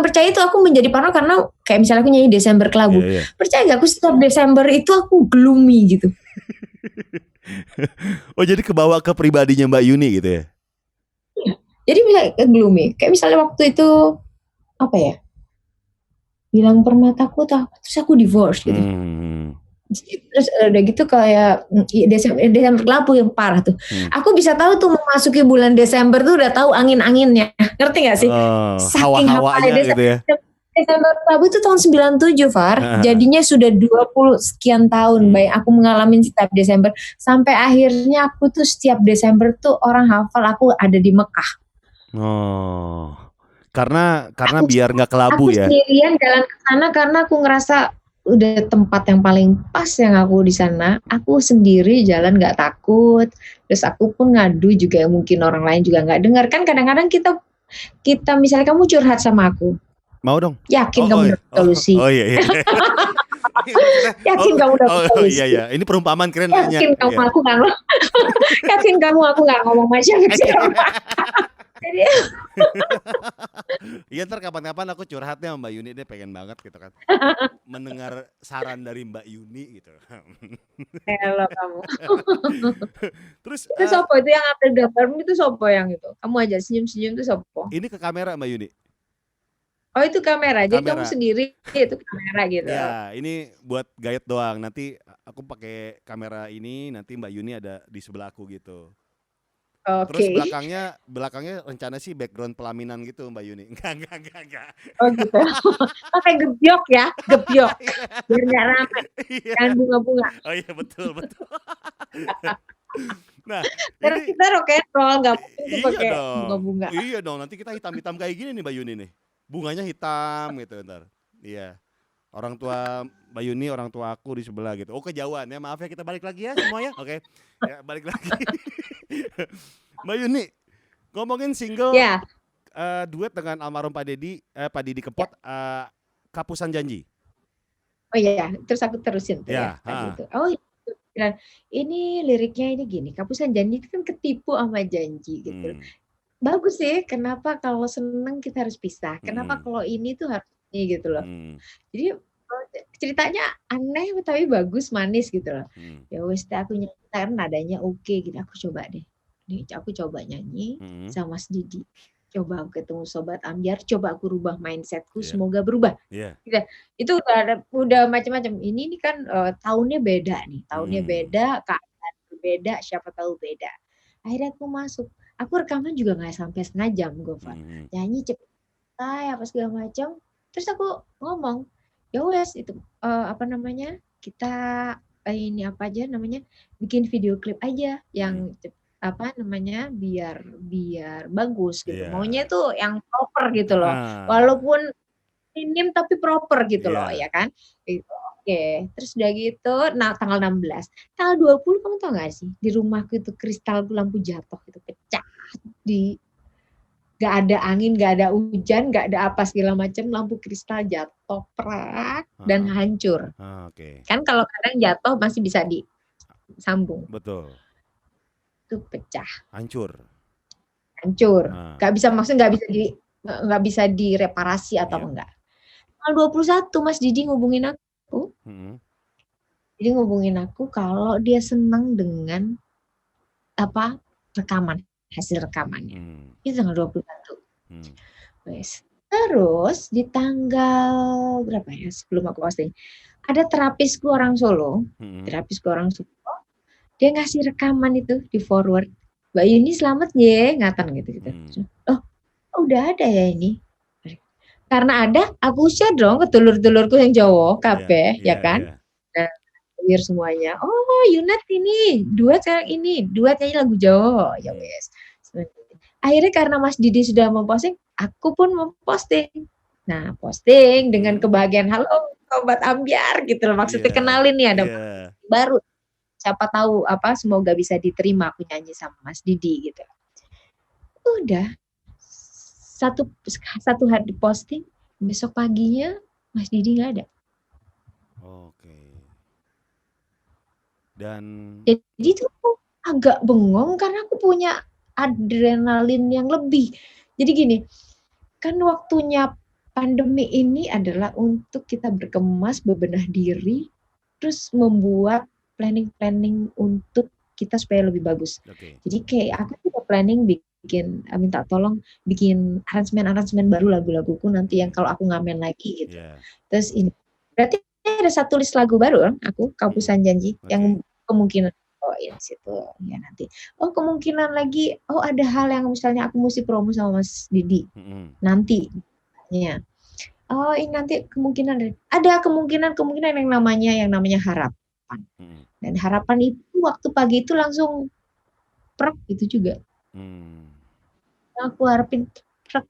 percaya itu aku menjadi parno karena kayak misalnya aku nyanyi Desember Kelabu. Percaya gak aku setiap Desember itu aku gloomy gitu. Oh jadi kebawa ke pribadinya Mbak Yuni gitu ya? Iya. Jadi bisa gloomy. Kayak misalnya waktu itu apa ya? Bilang permataku terus aku divorce gitu. Terus udah gitu kayak Desember Kelabu yang parah tuh. Aku bisa tahu tuh memasuki bulan Desember tuh udah tahu angin-anginnya. Ngerti gak sih? Saking hawa-hawanya gitu ya. Desember Kelabu itu tahun 97 Far. Jadinya sudah 20 sekian tahun baik aku mengalami setiap Desember. Sampai akhirnya aku tuh setiap Desember tuh orang hafal aku ada di Mekah. Oh. Karena biar gak kelabu ya. Aku sendirian jalan ke sana karena aku ngerasa udah tempat yang paling pas yang aku di sana. Aku sendiri jalan nggak takut. Terus aku pun ngadu juga mungkin orang lain juga nggak dengar. Kan kadang-kadang kita misalnya kamu curhat sama aku. Mau dong. Yakin kamu dapat solusi. Iya. Yakin kamu dapat solusi. Iya. Ini perumpamaan keren. Yakin kamu aku nggak yakin kamu aku nggak ngomong macam-macam. Iya ntar kapan-kapan aku curhatnya sama Mbak Yuni, dia pengen banget gitu kan mendengar saran dari Mbak Yuni gitu. Hello kamu. Terus itu sopo itu yang upload gambarmu itu sopo yang itu? Kamu aja senyum-senyum itu sopo? Ini ke kamera Mbak Yuni. Oh itu kamera, jadi kamu sendiri itu kamera gitu. Ya ini buat guide doang, nanti aku pakai kamera ini, nanti Mbak Yuni ada di sebelah aku gitu. Terus belakangnya rencana sih background pelaminan gitu Mbak Yuni. Enggak. Oh gitu. Pakai gebyok ya, gebyok. Biar enggak rame. Kan bunga-bunga. Oh iya betul. Nah, terus kita rock and roll enggak mungkin pakai bunga-bunga. Iya dong, nanti kita hitam-hitam kayak gini nih Mbak Yuni nih. Bunganya hitam gitu ntar. Iya. Orang tua Mbak Yuni, orang tua aku di sebelah gitu. Oh kejauhan ya, maaf ya, kita balik lagi ya semuanya. Oke. Ya balik lagi. Mbak Yuni, ngomongin single duet dengan almarhum Pak Didi Kempot, Kapusan Janji. Oh iya, terus aku terusin tuh ya tadi itu. Oh ini liriknya ini gini, Kapusan Janji itu kan ketipu sama janji gitu. Bagus sih, kenapa kalau seneng kita harus pisah? Kenapa kalau ini tuh harus ini gitu loh. Jadi ceritanya aneh tapi bagus, manis gitu loh. Ya wes aku nyanyi karena nadanya oke gitu. Aku coba deh. Nih aku coba nyanyi sama Mas Didi. Coba aku ketemu Sobat Ambyar, coba aku rubah mindsetku, semoga berubah. Gitu. Itu udah macam-macam. Ini kan tahunnya beda nih. Tahunnya beda, keadaan berbeda, siapa tahu beda. Akhirnya aku masuk. Aku rekaman juga nggak sampai setengah jam gue, nyanyi cepet apa segala macam. Terus aku ngomong, ya wes itu kita ini apa aja namanya, bikin video klip aja yang biar bagus gitu. Maunya tuh yang proper gitu loh. Walaupun minim tapi proper gitu loh ya kan. Oke. Terus udah gitu, nah tanggal 16. Tanggal 20 kamu tau gak sih? Di rumahku itu kristal lampu jatuh gitu, pecah. Gak ada angin, gak ada hujan, gak ada apa segala macam, lampu kristal jatuh prak dan hancur. Kan kalau kadang jatuh masih bisa disambung. Betul. Itu pecah. Hancur. Gak bisa, maksudnya gak bisa direparasi atau enggak. Tanggal 21 Mas Didi ngubungin aku. Jadi ngubungin aku kalau dia senang dengan hasil rekamannya. Itu tanggal 21. Wes. Terus di tanggal berapa ya sebelum aku posting, ada terapisku orang Solo, dia ngasih rekaman itu di forward, "Mbak Yuni selamat ya," ngatan gitu. Oh, udah ada ya ini. Karena ada, aku share dong ke dulur-dulurku yang Jawa kabeh, ya kan. Nah, clear semuanya. Oh, Yunet ini duet sekarang ini, duet nyanyi lagu Jawa. Ya wes. Akhirnya karena Mas Didi sudah memposting, aku pun memposting. Nah, posting dengan kebahagiaan, halo sobat ambyar gitu loh, maksudnya kenalin nih ada baru. Siapa tahu semoga bisa diterima aku nyanyi sama Mas Didi gitu. Udah satu hari posting, besok paginya Mas Didi nggak ada. Oke. Dan jadi tuh agak bengong karena aku punya adrenalin yang lebih. Jadi gini, kan waktunya pandemi ini adalah untuk kita berkemas, bebenah diri, terus membuat planning untuk kita supaya lebih bagus. Jadi kayak aku tuh planning minta tolong bikin aransemen baru lagu-laguku nanti yang kalau aku ngamen lagi gitu. Terus ini berarti ada satu list lagu baru kan aku Kapusan Janji yang kemungkinan situ ya nanti. Kemungkinan lagi ada hal yang misalnya aku mesti promo sama Mas Didi nanti ya. Ini nanti ada kemungkinan yang namanya harapan. Dan harapan itu waktu pagi itu langsung prek itu juga. Aku harapin prek.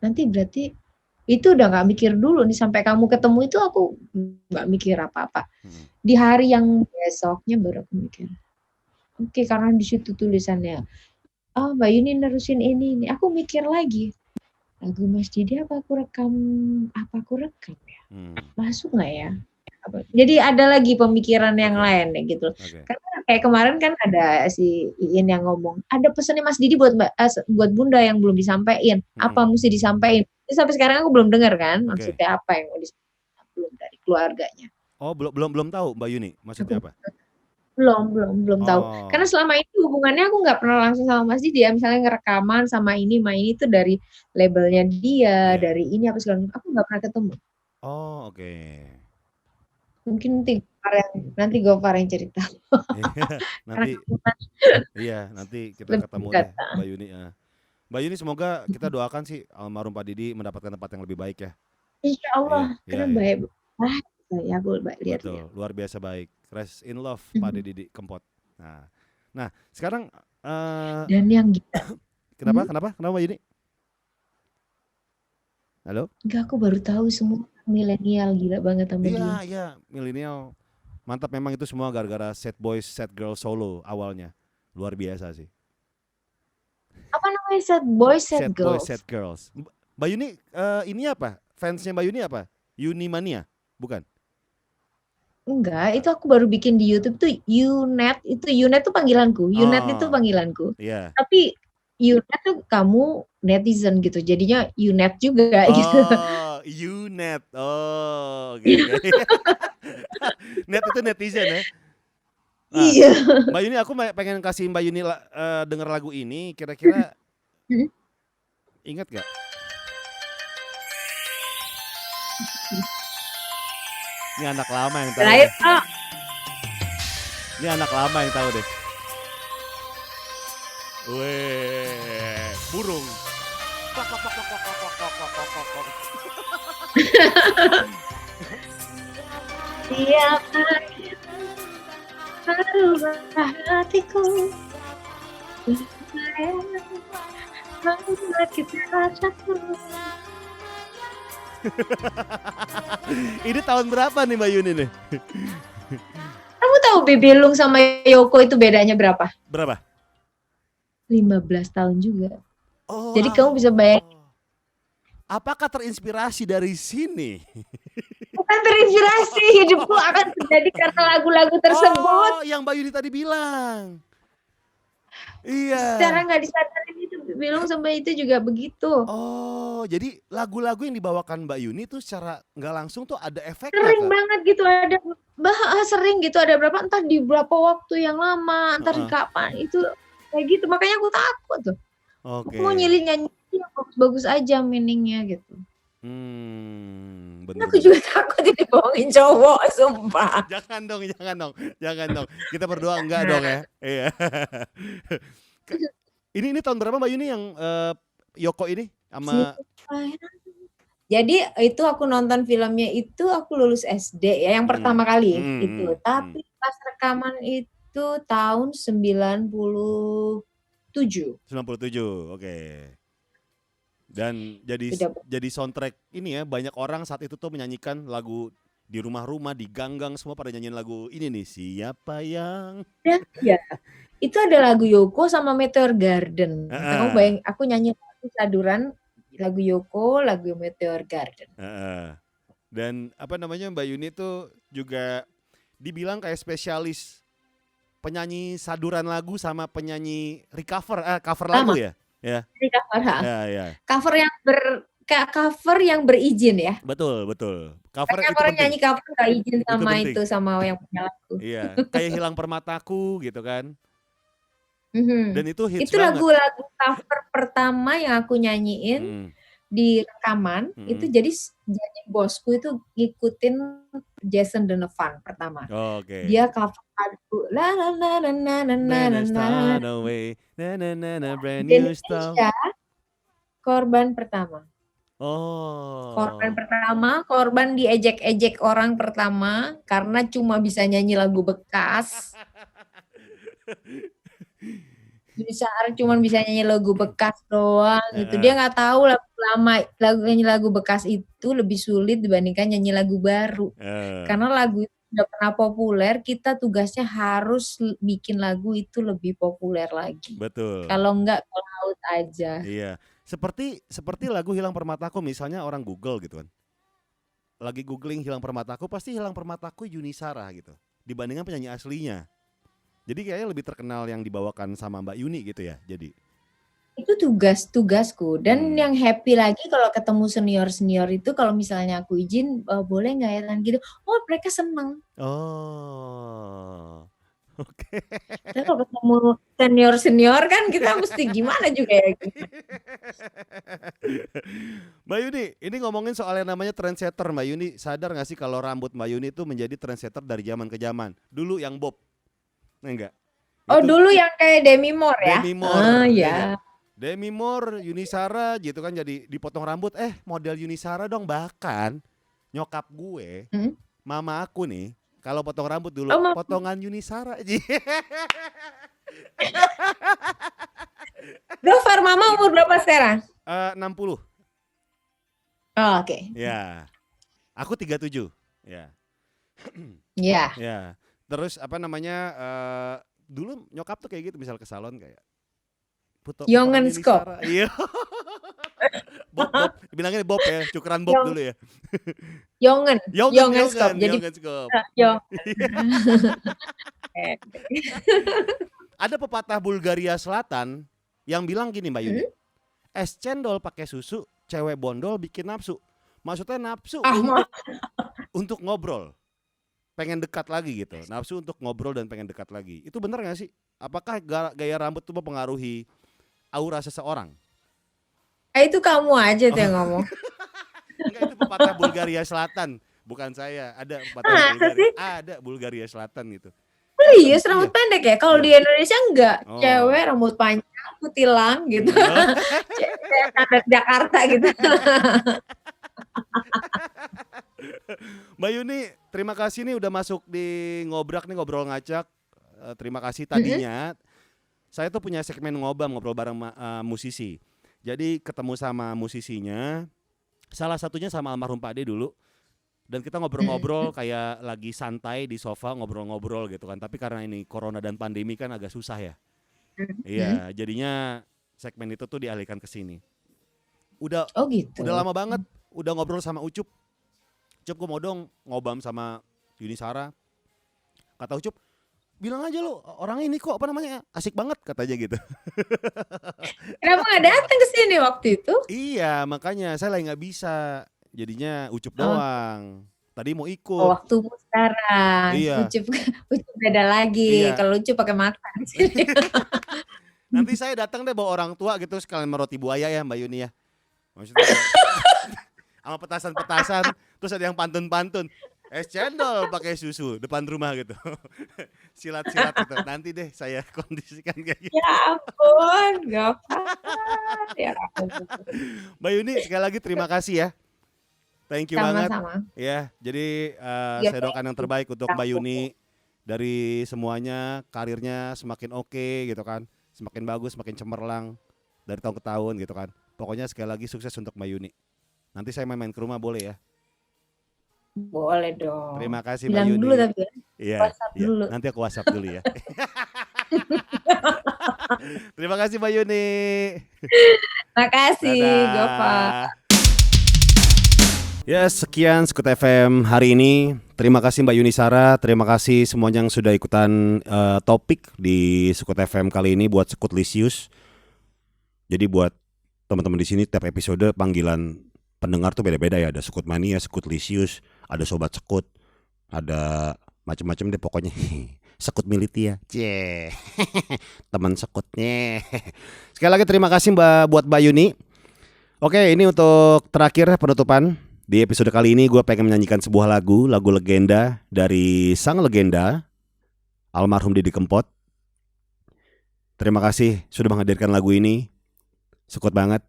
Nanti berarti itu udah nggak mikir dulu nih sampai kamu ketemu itu aku nggak mikir apa-apa. Di hari yang besoknya baru aku mikir. Oke, karena di situ tulisannya, Mbak Yuni nerusin ini. Aku mikir lagi, lagu Mas Didi apa aku rekam ya? Masuk nggak ya? Jadi ada lagi pemikiran yang lain ya gitu. Karena kayak kemarin kan ada si Iin yang ngomong, ada pesannya Mas Didi buat Bunda yang belum disampaikan. Apa mesti disampaikan? Sampai sekarang aku belum dengar kan maksudnya apa yang mau disampaikan, belum dari keluarganya. Oh, belum tahu Mbak Yuni maksudnya apa? Belum tahu. Karena selama ini hubungannya aku nggak pernah langsung sama Mas Didi ya, misalnya ngerekaman sama ini itu dari labelnya dia, dari ini apa segala macam. Aku nggak pernah ketemu. Oke. Mungkin nanti Gofar yang cerita. nanti kita ketemu deh Mbak Yuni. Mbak Yuni semoga kita doakan sih almarhum Pak Didi mendapatkan tempat yang lebih baik ya. Insya Allah, karena baik. Ya aku lihat. Betul, luar biasa baik. Rest in love Pak Didi Kempot. Nah sekarang dan yang kenapa Mbak Yuni? Halo? Enggak, aku baru tahu semua milenial gila banget sama dia. Iya, milenial. Mantap memang itu semua gara-gara Sad Boys, Sad Girls Solo awalnya. Luar biasa sih. Apa namanya Sad Boys, Sad Girls? Boys, Sad Girls. Mbak Yuni ini apa? Fansnya Mbak Yuni apa? Unimania? Bukan? Enggak, itu aku baru bikin di YouTube tuh Yunet. Itu Yunet tuh panggilanku. Yunet itu panggilanku. Iya. Tapi Yunet tuh kamu netizen gitu. Jadinya Yunet juga gitu. Yunet. Okay. Net itu netizen ya. Iya. Mbak Yuni, aku pengen kasih Mbak Yuni denger lagu ini. Kira-kira ingat gak? Ini anak lama yang tahu. Ini anak lama yang tahu deh. Weh, burung. Tiap hari merubah hatiku, membuat kita satu. Ini tahun berapa nih Mbak Yuni nih? Kamu tahu Bibilung sama Yoko itu bedanya berapa? Berapa? 15 tahun juga. Jadi kamu bisa bayangin. Apakah terinspirasi dari sini? Bukan terinspirasi, hidupku akan terjadi karena lagu-lagu tersebut. Yang Mbak Yuni tadi bilang. Iya. Secara nggak disadari itu Bibilung sama itu juga begitu. Jadi lagu-lagu yang dibawakan Mbak Yuni tuh secara nggak langsung tuh ada efeknya. Sering banget gitu, ada sering gitu, ada berapa entah di berapa waktu yang lama, entah di kapan itu kayak gitu. Makanya aku takut tuh. Aku mau nyanyi yang bagus-bagus aja meaningnya gitu. Bener. Aku juga takut dibohongin cowok, sumpah. Jangan dong. Kita berdoa enggak dong ya. Iya. Ini tahun berapa Mbak Yuni yang Yoko ini sama? Jadi itu aku nonton filmnya itu aku lulus SD ya, yang pertama kali itu. Tapi pas rekaman itu tahun 97. 97, oke. Dan jadi soundtrack ini ya, banyak orang saat itu tuh menyanyikan lagu di rumah-rumah, di gang-gang semua pada nyanyiin lagu ini nih, siapa yang... Ya, itu ada lagu Yoko sama Meteor Garden. Aku nyanyi lagu saduran, lagu Yoko, lagu Meteor Garden. Dan apa namanya Mbak Yuni tuh juga dibilang kayak spesialis penyanyi saduran lagu sama penyanyi cover lagu ya? Ya. Cover yang berizin ya. Betul. Cover itu orang nyanyi cover nggak izin sama itu sama yang punya lagu. Iya, kayak Hilang Permataku gitu kan. Dan itu hits itu banget. Lagu cover pertama yang aku nyanyiin di rekaman itu jadi bosku itu ngikutin Jason Donovan pertama. Oke. Dia cover lagu la la la la la la la Indonesia korban pertama. Korban diejek-ejek orang pertama karena cuma bisa nyanyi lagu bekas. Cuma bisa nyanyi lagu bekas doang gitu. Dia nggak tahu lagu bekas itu lebih sulit dibandingkan nyanyi lagu baru. Karena lagu itu udah pernah populer, kita tugasnya harus bikin lagu itu lebih populer lagi. Betul. Kalau enggak ke laut aja. Iya. Seperti lagu Hilang Permataku misalnya orang Google gitu kan. Lagi googling Hilang Permataku pasti Hilang Permataku Yuni Shara gitu. Dibandingkan penyanyi aslinya. Jadi kayaknya lebih terkenal yang dibawakan sama Mbak Yuni gitu ya. Jadi itu tugasku dan yang happy lagi kalau ketemu senior itu kalau misalnya aku izin boleh nggak ya gitu. Oh mereka seneng. Oke. Tapi kalau ketemu senior kan kita mesti gimana juga ya. Mbak Yuni, ini ngomongin soal yang namanya trendsetter. Mbak Yuni sadar nggak sih kalau rambut Mbak Yuni itu menjadi trendsetter dari zaman ke zaman. Dulu yang bob. Enggak. Dulu yang kayak Demi Moore ya? Demi Moore. Ya. Demi Moore, Yuni Shara gitu kan jadi dipotong rambut. Model Yuni Shara dong. Bahkan nyokap gue, mama aku nih, kalau potong rambut dulu potongan Yuni Shara. Gofar, mama umur berapa sekarang? 60. Oke. Ya. Aku 37. Ya. Iya. Ya. Terus apa namanya dulu nyokap tuh kayak gitu misal ke salon kayak Jongenskop. Iya. Bob, bilangnya Bob ya, cukuran Bob dulu ya. Jongenskop. Jadi ada pepatah Bulgaria Selatan yang bilang gini Mbak Yuni. Es cendol pakai susu, cewek bondol bikin nafsu. Maksudnya nafsu untuk ngobrol. Pengen dekat lagi gitu. Nafsu untuk ngobrol dan pengen dekat lagi. Itu benar gak sih? Apakah gaya rambut itu mempengaruhi aura seseorang? Itu kamu aja tuh yang ngomong. Enggak, itu pepatah Bulgaria Selatan. Bukan saya. Ada pepatah Bulgaria Selatan gitu. Serius rambut pendek ya? Kalau di Indonesia enggak. Cewek rambut panjang, kutilang gitu. Cewek Jakarta gitu. Mbak Yuni, terima kasih nih udah masuk di Ngobrak nih, Ngobrol Ngacak. Terima kasih tadinya. Saya tuh punya segmen ngobrol bareng musisi. Jadi ketemu sama musisinya, salah satunya sama almarhum Pak De dulu. Dan kita ngobrol-ngobrol kayak lagi santai di sofa ngobrol-ngobrol gitu kan. Tapi karena ini corona dan pandemi kan agak susah ya. Iya, jadinya segmen itu tuh dialihkan ke sini. Udah lama banget udah ngobrol sama Ucup. Ucup gue mau dong ngobam sama Yuni Shara. Kata Ucup, bilang aja lo orang ini kok apa namanya asik banget katanya gitu. Kenapa gak datang ke sini waktu itu? Iya makanya saya lagi gak bisa. Jadinya Ucup doang. Tadi mau ikut. Waktumu sekarang. Iya. Ucup beda lagi. Iya. Kalau Ucup pakai mata di sini. Nanti saya datang deh bawa orang tua gitu sekalian meroti buaya ya Mbak Yuni ya. Maksudnya sama petasan-petasan, terus ada yang pantun-pantun. Es cendol pakai susu depan rumah gitu. Silat-silat gitu. Nanti deh saya kondisikan kayak gitu. Ya ampun, gak apa-apa. Ya ampun. Mbak Yuni sekali lagi terima kasih ya. Thank you Sama-sama. banget. Ya, jadi Ya, saya doakan yang terbaik untuk Mbak Yuni. Dari semuanya, karirnya semakin oke gitu kan. Semakin bagus, semakin cemerlang dari tahun ke tahun gitu kan. Pokoknya sekali lagi sukses untuk Mbak Yuni. Nanti saya main-main ke rumah boleh ya? Boleh dong. Terima kasih Mbak Bilang Yuni. dulu tapi ya. Iya, WhatsApp iya. dulu. Nanti aku WhatsApp dulu ya. Terima kasih Mbak Yuni. Makasih, Dadah. Gova. Ya, sekian Sekut FM hari ini. Terima kasih Mbak Yuni Sara, terima kasih semuanya yang sudah ikutan topik di Sekut FM kali ini buat Sekut Lisius. Jadi buat teman-teman di sini tiap episode panggilan pendengar tuh beda-beda ya. Ada Sekut Mania, Sekut Lisius, ada Sobat Sekut, ada macam-macam deh pokoknya. Sekut Militia, teman sekutnya. Sekali lagi terima kasih buat Mbak Yuni. Oke, ini untuk terakhir penutupan. Di episode kali ini gue pengen menyanyikan sebuah lagu legenda dari sang legenda almarhum Didi Kempot. Terima kasih sudah menghadirkan lagu ini. Sekut banget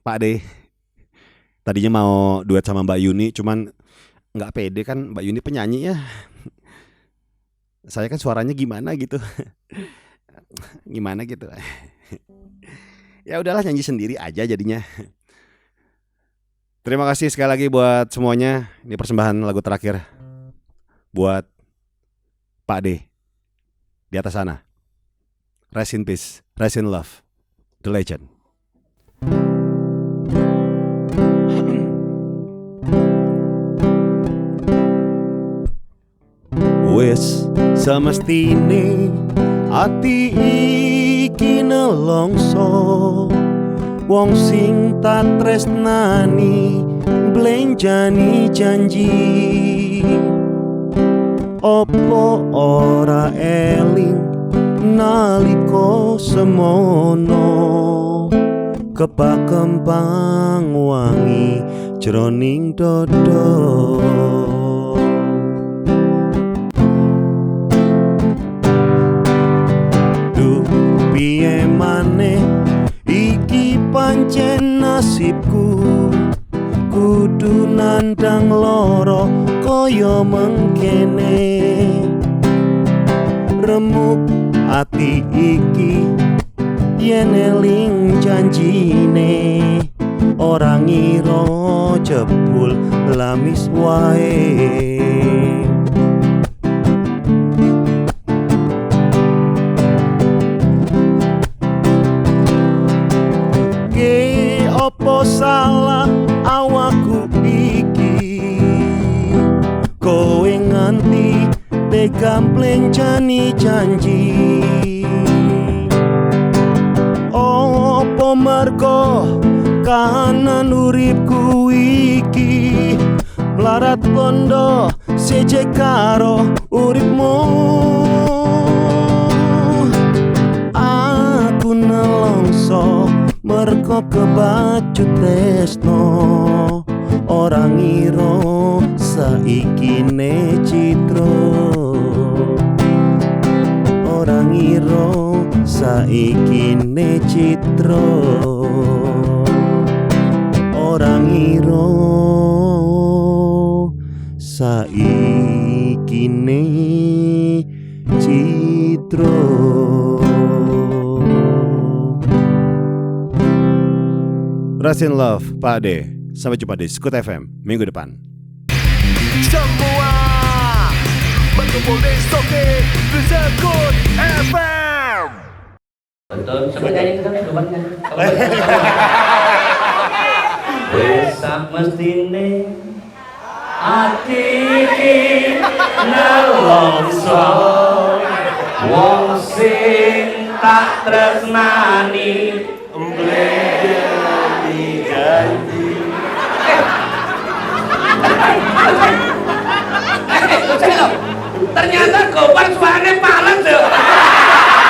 Pak De. Tadinya mau duet sama Mbak Yuni, cuman gak pede kan, Mbak Yuni penyanyi ya. Saya kan suaranya gimana gitu. Gimana gitu. Ya udahlah, nyanyi sendiri aja jadinya. Terima kasih sekali lagi buat semuanya. Ini persembahan lagu terakhir buat Pak D di atas sana. Rest in peace, rest in love, the legend. Wes semestine ati iki nelongso, wong sing tak tresnani blenjani janji. Opo ora eling naliko semono, kepakempang wangi jroning dodo. Duh piye maneh iki pancen nasibku, kudu nandang loro kaya mengkene. Remuk ati iki yen eling janjine, ora ngira jebul lamis wae. Opo salah awakku iki, kowe nganti tega mlencani janji. Opo mergo kahanan uripku iki mlarat bondo seje karo uripmu. Aku nelongso merko kebacut tresno, ora ngira saiki ne citro, ora ngira saiki ne citro, ora ngira saiki ne citro. Rest in love, Pak Ade. Sampai jumpa di Sekut FM minggu depan. Semua berkumpul di Soke di Sekut FM. Betul, sebenarnya itu kan kebanyakan. Besok mestine ati nelongso, wong sing tak tresnani